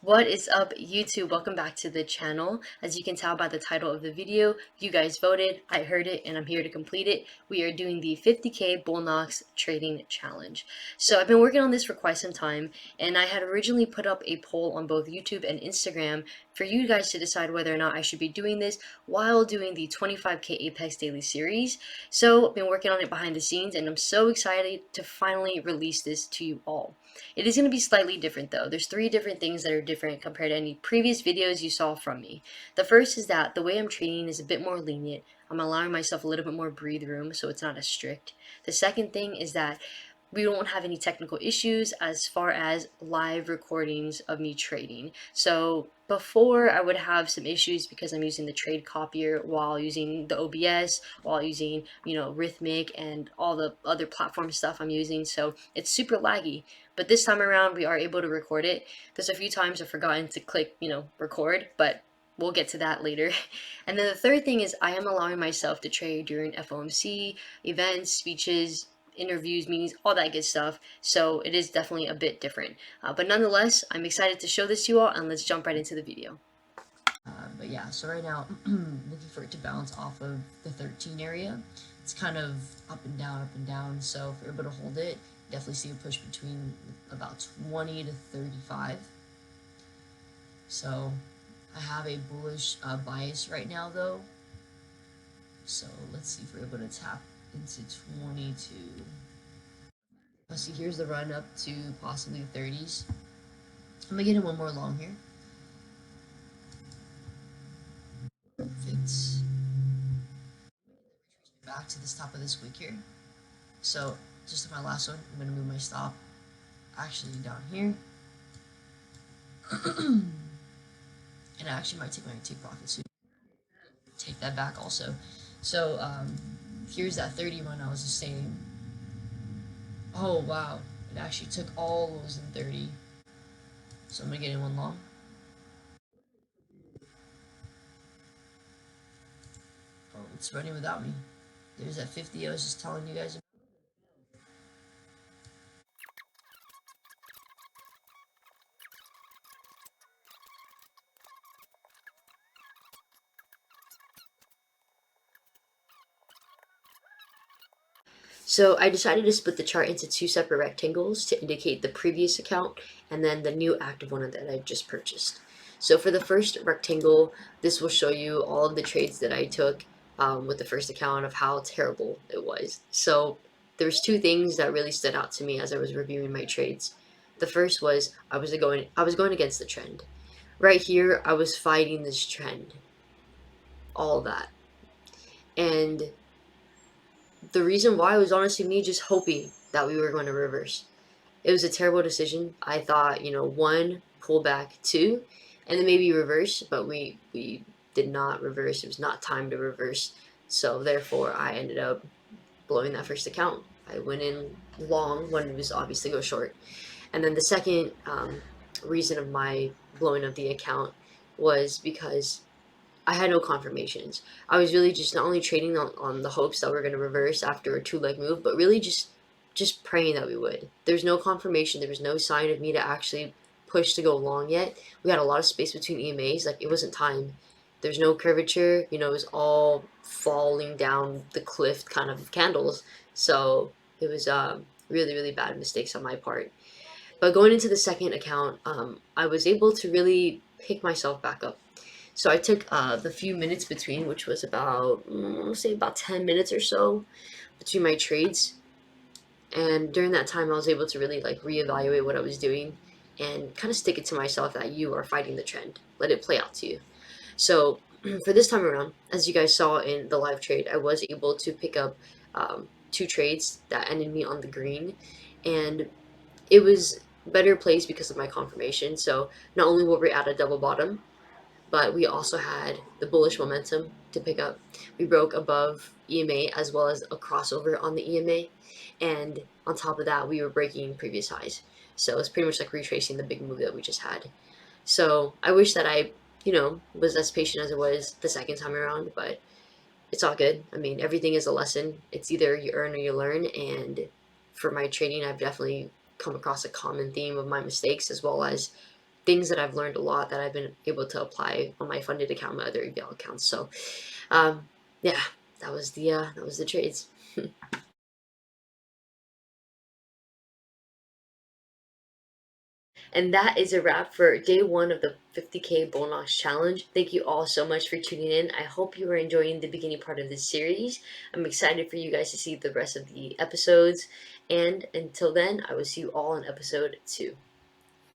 What is up, YouTube? Welcome back to the channel. As you can tell by the title of the video, you guys voted, I heard it, and I'm here to complete it. We are doing the 50K BULENOX trading challenge. So I've been working on this for quite some time, and I had originally put up a poll on both YouTube and Instagram for you guys to decide whether or not I should be doing this while doing the 25K Apex Daily Series. So I've been working on it behind the scenes, and I'm so excited to finally release this to you all. It is going to be slightly different though. There's three different things that are different compared to any previous videos you saw from me. The first is that the way I'm training is a bit more lenient. I'm allowing myself a little bit more breathe room so it's not as strict. The second thing is that we don't have any technical issues as far as live recordings of me trading. So before I would have some issues because I'm using the trade copier while using the OBS, while using, Rhythmic and all the other platform stuff I'm using. So it's super laggy. But this time around we are able to record it. There's a few times I've forgotten to click, record, but we'll get to that later. And then the third thing is I am allowing myself to trade during FOMC, events, speeches, interviews, meetings, all that good stuff. So it is definitely a bit different. But nonetheless, I'm excited to show this to you all, and let's jump right into the video. But yeah, so right now, looking for it to bounce off of the 13 area. It's kind of up and down. So if you're able to hold it, definitely see a push between about 20 to 35. So I have a bullish bias right now though. So let's see if we're able to tap into 22. Let's see, here's the run up to possibly 30s. I'm gonna get in one more long here. Fits back to this top of this wick here. So just like my last one, I'm gonna move my stop actually down here. And I actually might take my take profit soon. Take that back also. So here's that 30 one I was just saying. Oh wow, it actually took all those in 30. So I'm gonna get in one long. Oh, it's running without me. There's that 50 I was just telling you guys about. So I decided to split the chart into two separate rectangles to indicate the previous account and then the new active one that I just purchased. So for the first rectangle, this will show you all of the trades that I took with the first account of how terrible it was. So there's two things that really stood out to me as I was reviewing my trades. The first was I was going against the trend. Right here, I was fighting this trend, all that. And the reason why was honestly me just hoping that we were going to reverse. It was a terrible decision. I thought, one, pull back, two, and then maybe reverse, but we did not reverse. It was not time to reverse. So therefore, I ended up blowing that first account. I went in long when it was obvious to go short. And then the second reason of my blowing up the account was because I had no confirmations. I was really just not only trading on the hopes that we're going to reverse after a two-leg move, but really just praying that we would. There's no confirmation. There was no sign of me to actually push to go long yet. We had a lot of space between EMAs. Like, it wasn't time. There's no curvature. It was all falling down the cliff kind of candles. So it was really, really bad mistakes on my part. But going into the second account, I was able to really pick myself back up. So I took the few minutes between, which was about, say about 10 minutes or so between my trades. And during that time, I was able to really reevaluate what I was doing and kind of stick it to myself that you are fighting the trend. Let it play out to you. So for this time around, as you guys saw in the live trade, I was able to pick up two trades that ended me on the green. And it was better placed because of my confirmation. So not only were we at a double bottom, but we also had the bullish momentum to pick up. We broke above EMA as well as a crossover on the EMA, and on top of that, we were breaking previous highs. So it's pretty much like retracing the big move that we just had. So I wish that I, was as patient as it was the second time around, but it's all good. I mean, everything is a lesson. It's either you earn or you learn, and for my trading, I've definitely come across a common theme of my mistakes as well as things that I've learned a lot that I've been able to apply on my funded account, my other eval accounts. So yeah, that was the trades. And that is a wrap for day one of the 50K BULENOX challenge. Thank you all so much for tuning in. I hope you are enjoying the beginning part of this series. I'm excited for you guys to see the rest of the episodes. And until then, I will see you all in episode 2.